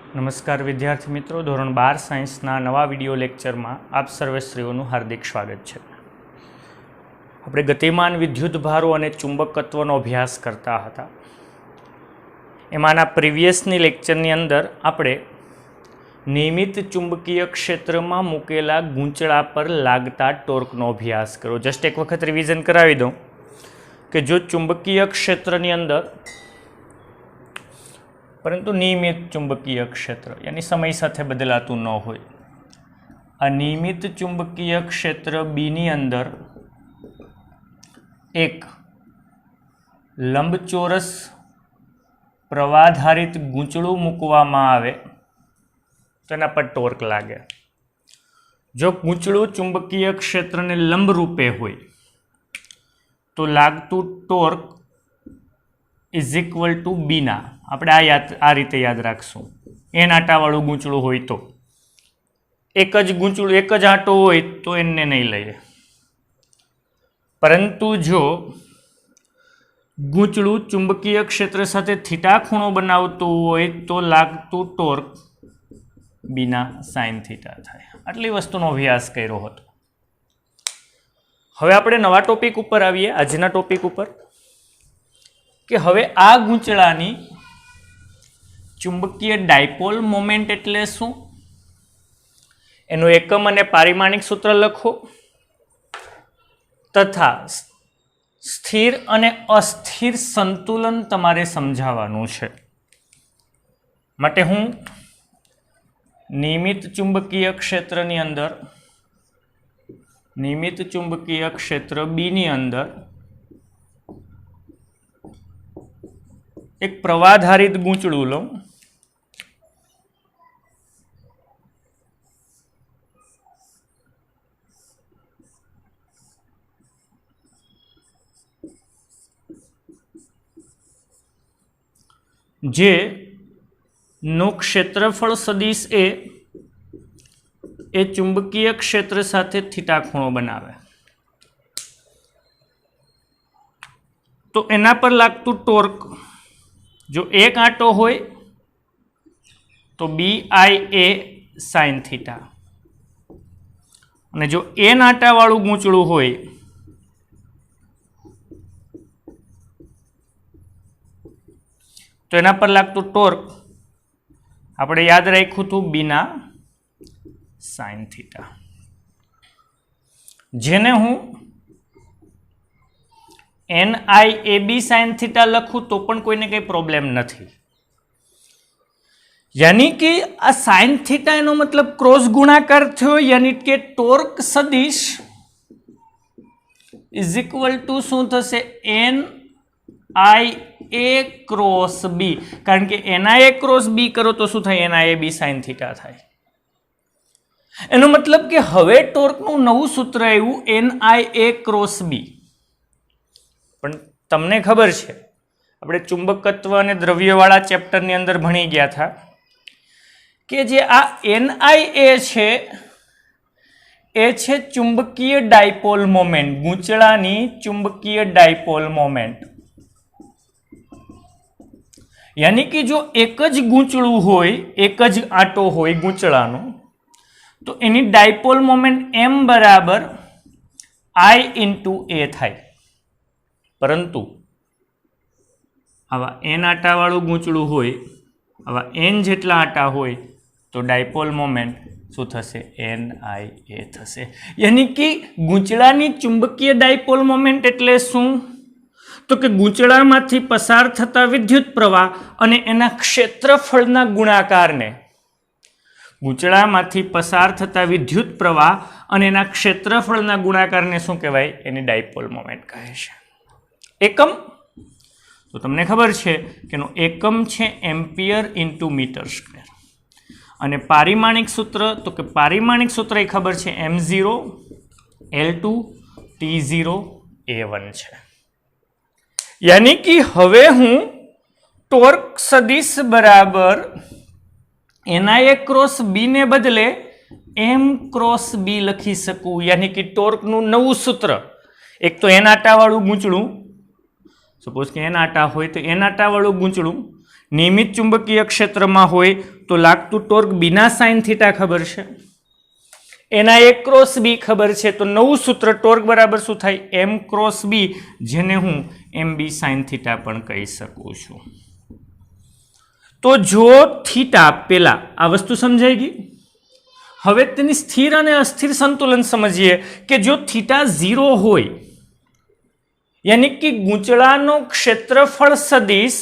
नमस्कार विद्यार्थी मित्रों, धोरण 12 साइंसना नवा विडियो लेक्चर में आप सर्वश्रीओनु हार्दिक स्वागत है। આપણે ગતિમાન વિદ્યુત ભારો અને ચુંબકત્વનો અભ્યાસ કરતા હતા। એમાંના પ્રીવિયસની લેક્ચરની અંદર આપણે નિયમિત ચુંબકીય ક્ષેત્રમાં મૂકેલા ગૂંચળા પર લાગતા ટોર્કનો અભ્યાસ કર્યો। જસ્ટ એક વખત રિવિઝન કરાવી દઉં કે જો ચુંબકીય ક્ષેત્રની અંદર, परंतु नियमित चुंबकीय क्षेत्र यानी समय साथे बदलातु न होय, अनियमित चुंबकीय क्षेत्र बी नी अंदर एक लंबचोरस प्रवाधारित गूंचळुं मूकवामां आवे तो एना पर टोर्क लागे। जो गूंचळुं चुंबकीय क्षेत्र ने लंब रूपे होय तो लागतुं टोर्क इज इक्वल टू बीना, આપણે આ રીતે યાદ રાખશું। એન આંટાવાળું ગૂંચળું હોય તો એક જ ગૂંચળું, એક જ આંટો હોય તો એને નહીં લઈએ, પરંતુ જો ગૂંચળું ચુંબકીય ક્ષેત્ર સાથે થીટા ખૂણો બનાવતું હોય તો લાગતું ટોર્ક બીના સાઇન થીટા થાય। આટલી વસ્તુનો અભ્યાસ કર્યો હતો। હવે આપણે નવા ટોપિક ઉપર આવીએ, આજના ટોપિક ઉપર, કે હવે આ ગૂંચળાની चुंबकीय डायपोल मोमेंट एटले शुं, एनु एकम अने पारिमाणिक सूत्र लखो तथा स्थिर अने अस्थिर संतुलन तमारे समझावानुं छे। माटे हूँ नियमित चुंबकीय क्षेत्रनी अंदर, नियमित चुंबकीय क्षेत्र बी नी अंदर एक प्रवाधारित गूंचळुं लऊं, जे नो क्षेत्रफल सदिश ए चुंबकीय क्षेत्र साथे थीटा खूणो बनावे तो एना पर लागतुं टोर्क, जो एक आंटो होय तो B I A sine theta, और जो एन आंटा वाळुं गूंचळुं होय तो एना पर लागतुं टोर्क आपणे याद राख्युं हतुं बीना साइन थीटा, जेने हूँ एन आई ए बी साइन थीटा लखूँ तो पण कोईने कई प्रॉब्लम नहीं। यानी कि आ साइन थीटा एनो मतलब क्रॉस गुणाकार थयो, यानी कि टोर्क सदिश इज इक्वल टू शुं थशे N I A cross B, कारण के N I A cross B करो तो शुं थाय, N I A B sine theta थाय। एनो मतलब कि हवे टोर्कनुं नवुं सूत्र आव्युं N I A cross B. पण तमने खबर है, આપણે ચુંબકત્વ અને દ્રવ્યવાળા ચેપ્ટરની અંદર ભણી ગયા હતા કે જે આ NIA છે એ છે ચુંબકીય ડાયપોલ મોમેન્ટ, ગૂંચળાની ચુંબકીય ડાયપોલ મોમેન્ટ। यानी कि जो एक ज गूंचळुं होय, एक ज आंटो होय गूंचळानो, तो एनी डायपोल मोमेंट M बराबर I इंटू A थाय। परंतु आवा एन आंटावाळुं गूंचळुं होय, आवा एन जेटला आंटा होय तो डायपोल मोमेंट शुं थशे, एन आई ए थशे। यानी कि गूंचळानी चुंबकीय डायपोल मोमेंट एटले शुं, तो कि गूंचळामांथी पसार थता विद्युत प्रवाह अने एना क्षेत्रफळना गुणाकारने, गूंचळामांथी पसार थता विद्युत प्रवाह अने एना क्षेत्रफळना गुणाकारने शुं कहेवाय, एनी डायपोल मोमेंट कहे छे। एकम तो तमने खबर है कि एकम है एम्पियर इंटू मीटर स्क्वेर, अने पारिमाणिक सूत्र तो कि पारिमाणिक सूत्र खबर है M0 L2 T0 A1 है। यानी कि हवे हूँ टोर्क सदिश बराबर NIA क्रॉस बी ने बदले M क्रॉस बी लखी सकूँ। यानी कि टोर्क नु नवुं सूत्र, एक तो एन आंटा वाळुं गूंचळुं, सपोज के एन आटा होय तो एन आटा वाळुं गूंचळुं નિયમિત ચુંબકીય ક્ષેત્રમાં હોય તો લાગતું ટોર્ક બીના સાઇન થીટા ખબર છે, એના એ ક્રોસ બી ખબર છે, તો નવું સૂત્ર ટોર્ક બરાબર શું થાય? એમ ક્રોસ બી, જેને હું એમ બી સાઇન થીટા પણ કહી શકું છું. તો જો થીટા, પેલા આ વસ્તુ સમજાઈ ગઈ. હવે તેની સ્થિર અને અસ્થિર સંતુલન સમજીએ કે જો થીટા 0 હોય, યાની કે ગૂંચળાનો ક્ષેત્રફળ સદિશ,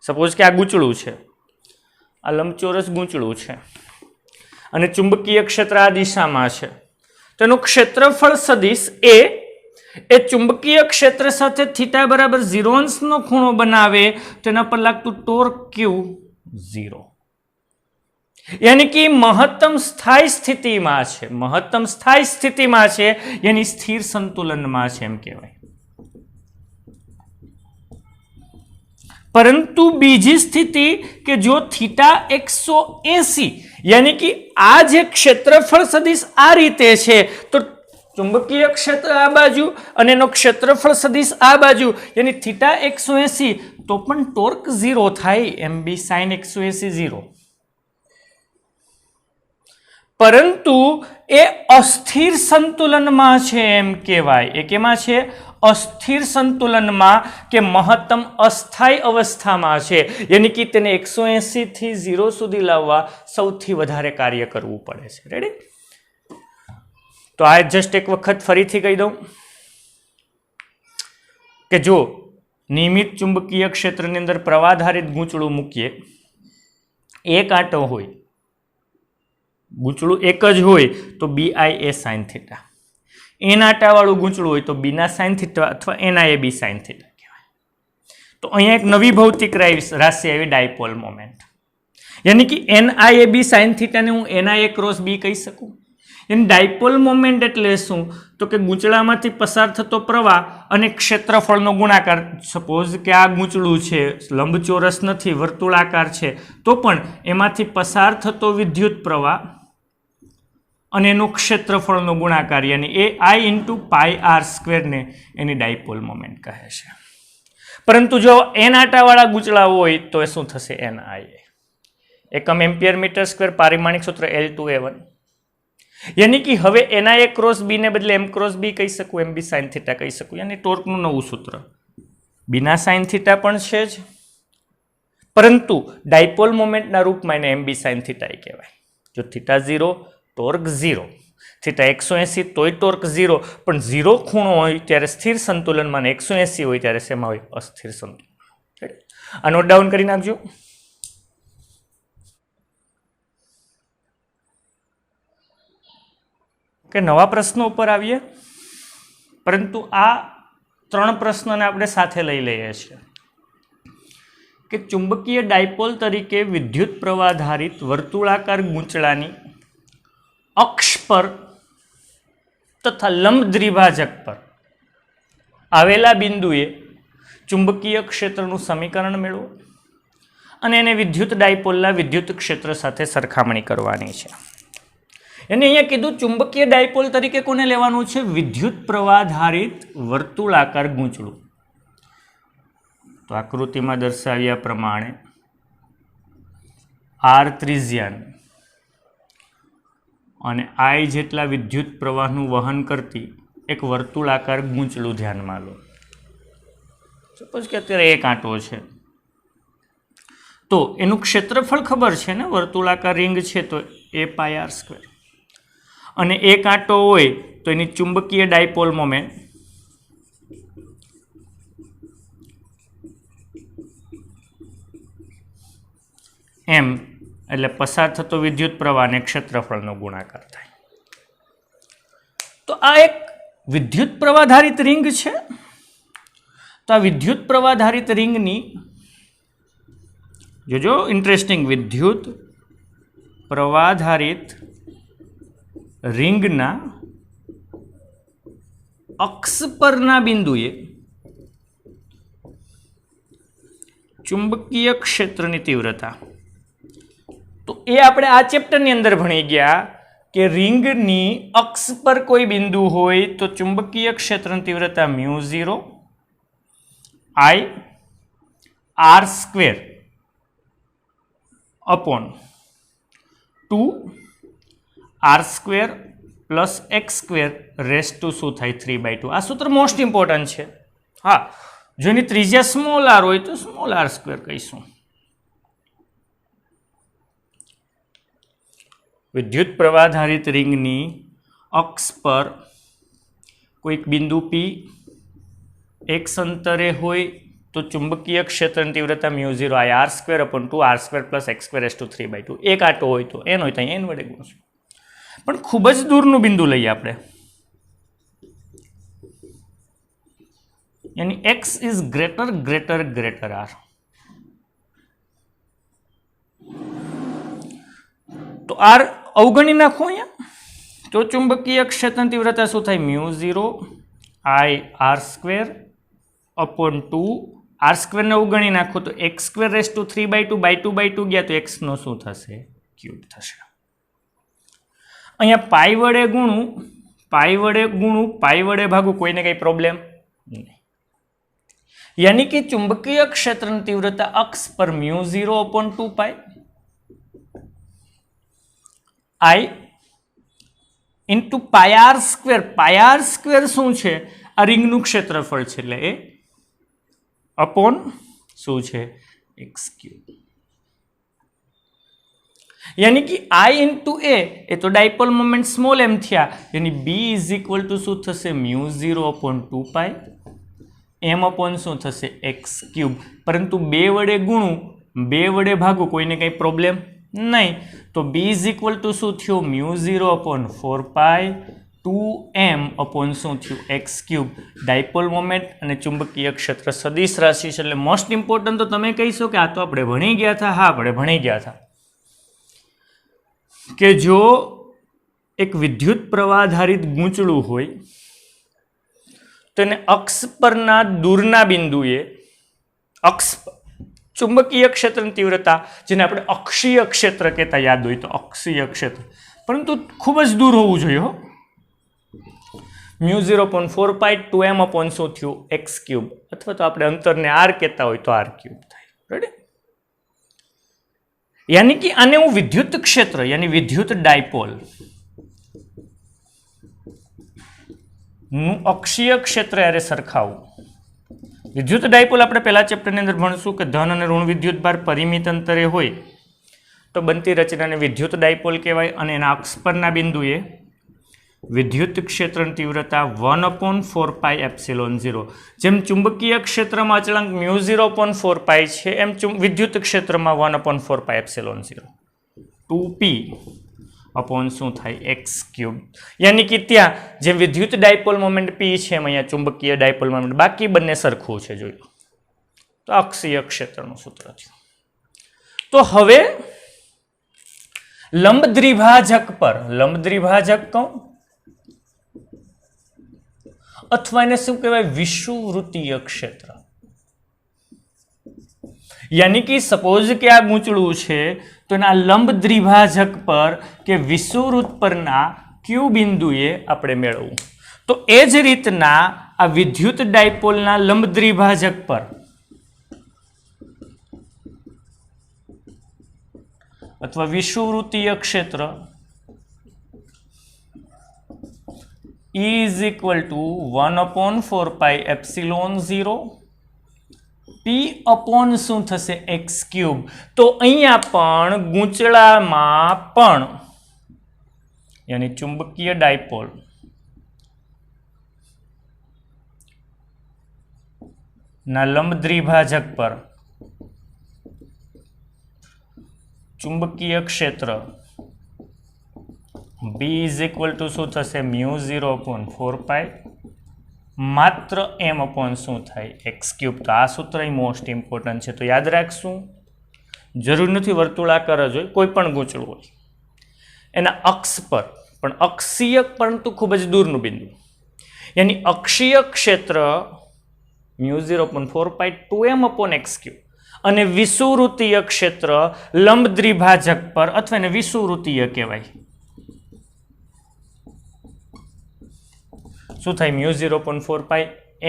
સપોઝ કે આ ગૂંચળું છે, આ લંબચોરસ ગૂંચળું છે અને ચુંબકીય ક્ષેત્ર આ દિશામાં છે, તો એનું ક્ષેત્રફળ સદિશ એ ચુંબકીય ક્ષેત્ર સાથે થીટા બરાબર 0 અંશનો ખૂણો બનાવે તો એના પર લાગતું ટોર્ક કેવું? 0. યાની કે મહત્તમ સ્થાયી સ્થિતિમાં છે, મહત્તમ સ્થાયી સ્થિતિમાં છે, યાની સ્થિર સંતુલનમાં છે એમ કહેવાય. પરંતુ બીજી સ્થિતિ કે જો થીટા 180, યાની કે આ જે ક્ષેત્રફળ સદિશ આ રીતે છે, તો ચુંબકીય ક્ષેત્ર આ બાજુ અને એનો ક્ષેત્રફળ સદિશ આ બાજુ, યાની થીટા 180, તો પણ ટોર્ક 0 થાય, એમ બી સાઇન 180 0. પરંતુ એ અસ્થિર સંતુલનમાં છે એમ કહેવાય. એ કેમાં છે? અસ્થિર સંતુલનમાં, કે મહત્તમ અસ્થાયી અવસ્થામાં છે, યાની કે તેને 180 થી 0 સુધી લાવવા સૌથી વધારે કાર્ય કરવું પડે છે. રેડી? તો આ જસ્ટ એક વખત ફરીથી કહી દઉં કે જો નિયમિત ચુંબકીય ક્ષેત્રની અંદર પ્રવાધારિત ગૂંચળું મૂકીએ, એક આંટો હોય, ગૂંચળું એક જ હોય તો BI એ સાઇન થીટા, એન આંટાવાળું ગૂંચળું હોય તો બીના સાઇન થીટા અથવા એના એ બી સાઇન થીટા કહેવાય. તો અહીંયા એક નવી ભૌતિક રાશિ આવી, ડાયપોલ મોમેન્ટ, યાની કે NIAB સાઇન થીટાને હું NIA ક્રોસ બી કહી શકું. એની ડાયપોલ મોમેન્ટ એટલે શું? તો કે ગૂંચળામાંથી પસાર થતો પ્રવાહ અને ક્ષેત્રફળનો ગુણાકાર. સપોઝ કે આ ગૂંચળું છે, લંબચોરસ નથી, વર્તુળાકાર છે, તો પણ એમાંથી પસાર થતો વિદ્યુત પ્રવાહ અને એનું ક્ષેત્રફળનો ગુણાકાર, યાની એ I × πr² ને એની ડાયપોલ મોમેન્ટ કહે છે. પરંતુ જો n આંટાવાળા ગૂંચળા હોય તો એ શું થશે? NIA. એકમ એમ્પિયર મીટર સ્ક્વેર, પારિમાણિક સૂત્ર L2A1. યાની કે હવે NIA ક્રોસ બી ને બદલે M ક્રોસ બી કહી શકું, એમ બી સાઇન થીટા કહી શકું, યાની ટોર્કનું નવું સૂત્ર. બીના સાઇન થીટા પણ છે જ, પરંતુ ડાયપોલ મોમેન્ટના રૂપમાં એને એમ બી સાઇન થીટા કહેવાય. જો થીટા 0, ટોર્ક 0, થીટા 180 તોય ટોર્ક 0, પણ 0 ખૂણો હોય ત્યારે સ્થિર સંતુલનમાં, 180 હોય ત્યારે શેમાં હોય? અસ્થિર સંતુલન. આ નોટ ડાઉન કરી નાખજો. કે નવા પ્રશ્નો ઉપર આવીએ, પરંતુ આ 3 પ્રશ્નોને આપણે સાથે લઈ લઈએ છીએ કે ચુંબકીય ડાયપોલ તરીકે વિદ્યુત પ્રવાધારિત વર્તુળાકાર ગૂંચળાની અક્ષ પર તથા લંબ દ્વિભાજક પર આવેલા બિંદુએ ચુંબકીય ક્ષેત્રનું સમીકરણ મેળવો અને એને વિદ્યુત ડાયપોલના વિદ્યુત ક્ષેત્ર સાથે સરખામણી કરવાની છે. એને અહીંયા કીધું ચુંબકીય ડાયપોલ તરીકે કોને લેવાનું છે? વિદ્યુત પ્રવાધારિત વર્તુળાકાર ગૂંચળું. તો આકૃતિમાં દર્શાવ્યા પ્રમાણે R ત્રિજ્યાનું અને I જેટલા વિદ્યુત પ્રવાહનું વહન કરતી એક વર્તુળાકાર ગૂંચળું ધ્યાનમાં લો. સપોઝ કે અત્યારે એક આંટો છે, તો એનું ક્ષેત્રફળ ખબર છે ને, વર્તુળાકાર રિંગ છે તો A πr², અને એક આંટો હોય તો એની ચુંબકીય ડાયપોલ મોમેન્ટ M, એટલે પસાર થતો વિદ્યુત પ્રવાહ અને ક્ષેત્રફળનો ગુણાકાર થાય. તો આ એક વિદ્યુત પ્રવાધારિત રિંગ છે. તો આ વિદ્યુત પ્રવાધારિત રિંગની જોજો, ઇન્ટરેસ્ટિંગ, વિદ્યુત પ્રવાધારિત રિંગના અક્ષ પરના બિંદુએ ચુંબકીય ક્ષેત્રની તીવ્રતા. તો એ આપણે આ ચેપ્ટરની અંદર ભણી ગયા કે રિંગની અક્ષ પર કોઈ બિંદુ હોય તો ચુંબકીય ક્ષેત્રની તીવ્રતા μ0 I r², upon 2r² plus x² raise to શું થાય 3/2. આ સૂત્ર મોસ્ટ ઇમ્પોર્ટન્ટ છે. હા, જો એની ત્રિજ્યા સ્મોલ આર હોય તો સ્મોલ r² કહીશું. વિદ્યુત પ્રવાહધારિત રિંગની અક્ષ પર કોઈક બિંદુ P x અંતરે હોય તો ચુંબકીય ક્ષેત્રની તીવ્રતા μ0 r² upon 2r² plus x² raise to 3/2. એક આટો હોય તો n હોય તો n વડે ગુણશું. પણ ખૂબ જ દૂરનું બિંદુ લઈએ આપણે, યાની x ઇઝ ગ્રેટર r. તો r અવગણી નાખો અહીંયા, તો ચુંબકીય ક્ષેત્રની તીવ્રતા શું થાય μ0 ir² upon 2r² ને અવગણી નાખો તો x² રેસ ટુ 3/2 ગયા તો x નો શું થશે ક્યુબ થશે. અહીંયા પાઈ વડે ગુણું, પાઈ વડે ભાગું, કોઈને કઈ પ્રોબ્લેમ નહીં. યાની કે ચુંબકીય ક્ષેત્રની તીવ્રતા અક્ષ પર μ0 upon 2π I into πr². πr² શું છે? આ રિંગનું ક્ષેત્રફળ છે, એટલે એ અપોન શું છે x³. યાની કે I ઇન્ટુ એ તો ડાયપોલ મોમેન્ટ સ્મોલ m થયા, યાની b ઇઝ ઇક્વલ ટુ શું થશે μ0 upon 2π m upon શું થશે x³. પરંતુ 2 વડે ગુણું, 2 વડે ભાગું, કોઈને કઈ પ્રોબ્લેમ નહીં. તો b ઇઝ ઇક્વલ ટુ શું થયું μ0 upon 4π 2m upon શું થયું x³. ડાયપોલ મોમેન્ટ અને ચુંબકીય ક્ષેત્ર સદિશ રાશિ છે, એટલે મોસ્ટ ઇમ્પોર્ટન્ટ તો તમે કહીશો કે આ તો આપણે ભણી ગયા હતા. હા, આપણે ભણી ગયા હતા કે જો એક વિદ્યુત પ્રવાહધારિત ગૂંચળું હોય તો એને અક્ષ પરના દૂરના બિંદુએ અક્ષ ચુંબકીય ક્ષેત્રની તીવ્રતા, જેને આપણે અક્ષીય ક્ષેત્ર કહેતા, યાદ હોય તો અક્ષીય ક્ષેત્ર, પરંતુ ખૂબ જ દૂર હોવું જોઈએ હો. μ0 upon 4π 2m upon શું થયું x³, અથવા તો આપણે અંતરને r કહેતા હોય તો r³ થાય. રેડી? યાની કે આને હું વિદ્યુત ક્ષેત્ર યાની વિદ્યુત ડાયપોલ નું અક્ષીય ક્ષેત્ર યારે સરખાવું. વિદ્યુત ડાયપોલ આપણે પહેલા ચેપ્ટરની અંદર ભણશું કે ધન અને ઋણ વિદ્યુત ભાર પરિમિત અંતરે હોય તો બનતી રચનાને વિદ્યુત ડાયપોલ કહેવાય, અને એના અક્ષ પરના બિંદુએ વિદ્યુત ક્ષેત્રની તીવ્રતા 1/4π ε0. જેમ ચુંબકીય ક્ષેત્રમાં અચળાંક μ0 upon 4π છે, એમ વિદ્યુત ક્ષેત્રમાં 1/4π ε0 2p upon શું થાય x³. યાની કે ત્યાં જે વિદ્યુત ડાયપોલ મોમેન્ટ p છે એમ અહીંયા ચુંબકીય ડાયપોલ મોમેન્ટ, બાકી બંને સરખું છે. જોઈ લો તો અક્ષીય ક્ષેત્રનું સૂત્ર થયું. તો હવે લંબ દ્વિભાજક કહું અથવા એને શું કહેવાય વિષુવવૃત્તીય ક્ષેત્ર. યાની કે સપોઝ કે આ ગૂંચળું છે તો એના લંબ દ્વિભાજક પર કે વિષુવવૃત્ત પરના ક્યુ બિંદુએ આપણે મેળવવું. તો એ જ રીતના આ વિદ્યુત ડાયપોલના લંબ દ્વિભાજક પર અથવા વિષુવવૃત્તીય ક્ષેત્ર E is equal to 1/4π ε0 p upon શું થશે x³. તો અહીંયા પણ ગૂંચળામાં પણ યાની ચુંબકીય ડાયપોલ ના લંબ દ્વિભાજક પર ચુંબકીય ક્ષેત્ર b is equal to શું થશે μ0 upon 4π માત્ર m upon શું થાય x³. તો આ સૂત્ર મોસ્ટ ઇમ્પોર્ટન્ટ છે, તો યાદ રાખશું. જરૂર નથી વર્તુળાકાર જ હોય, કોઈ પણ ગૂંચળું હોય એના અક્ષ પર, પણ અક્ષીય પરંતુ ખૂબ જ દૂરનું બિંદુ, યાની અક્ષીય ક્ષેત્ર μ0 upon 4π 2m upon x³ અને વિષુવવૃત્તીય ક્ષેત્ર લંબ દ્વિભાજક પર અથવા એને વિષુવવૃત્તીય કહેવાય. શું થાય μ0 upon 4π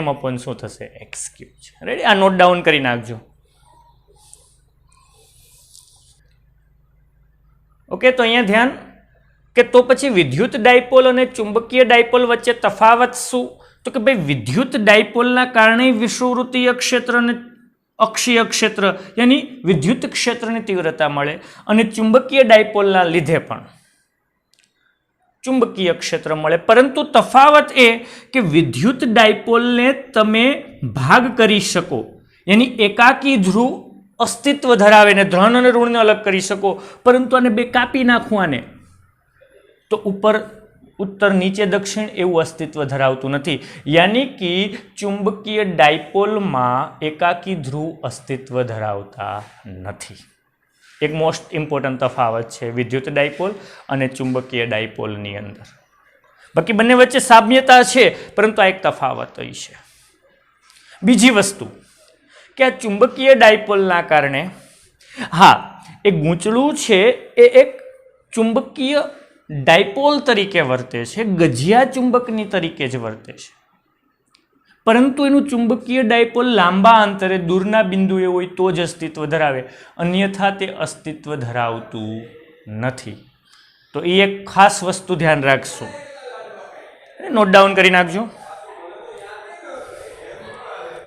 m upon શું થશે x³ છે. રેડી? આ નોટ ડાઉન કરી નાખજો. ઓકે, તો અહીંયા ધ્યાન કે તો પછી વિદ્યુત ડાયપોલ અને ચુંબકીય ડાયપોલ વચ્ચે તફાવત શું? તો કે ભાઈ વિદ્યુત ડાયપોલના કારણે વિષુવવૃત્તીય ક્ષેત્ર અને અક્ષીય ક્ષેત્ર યાની વિદ્યુત ક્ષેત્રની તીવ્રતા મળે અને ચુંબકીય ડાયપોલના લીધે પણ ચુંબકીય ક્ષેત્ર મળે. પરંતુ તફાવત એ કે વિદ્યુત ડાયપોલને તમે ભાગ કરી શકો, યાની એકાકી ધ્રુવ અસ્તિત્વ ધરાવે ને ધન અને ઋણને અલગ કરી શકો, પરંતુ આને બે કાપી નાખવું આને તો ઉપર ઉત્તર નીચે દક્ષિણ એવું અસ્તિત્વ ધરાવતું નથી. યાની કે ચુંબકીય ડાયપોલમાં એકાકી ધ્રુવ અસ્તિત્વ ધરાવતા નથી. એક મોસ્ટ ઇમ્પોર્ટન્ટ તફાવત છે વિદ્યુત ડાયપોલ અને ચુંબકીય ડાયપોલની અંદર. બાકી બંને વચ્ચે સામ્યતા છે, પરંતુ આ એક તફાવત છે. બીજી વસ્તુ કે આ ચુંબકીય ડાયપોલના કારણે એ ગૂંચળું છે એ એક ચુંબકીય ડાયપોલ તરીકે વર્તે છે, ગજિયા ચુંબકની તરીકે જ વર્તે છે, પરંતુ એનું ચુંબકીય ડાયપોલ લાંબા અંતરે દૂરના બિંદુએ હોય તો જ અસ્તિત્વ ધરાવે, અન્યથા તે અસ્તિત્વ ધરાવતું નથી. તો એ એક ખાસ વસ્તુ ધ્યાન રાખશો, નોટ ડાઉન કરી નાખજો.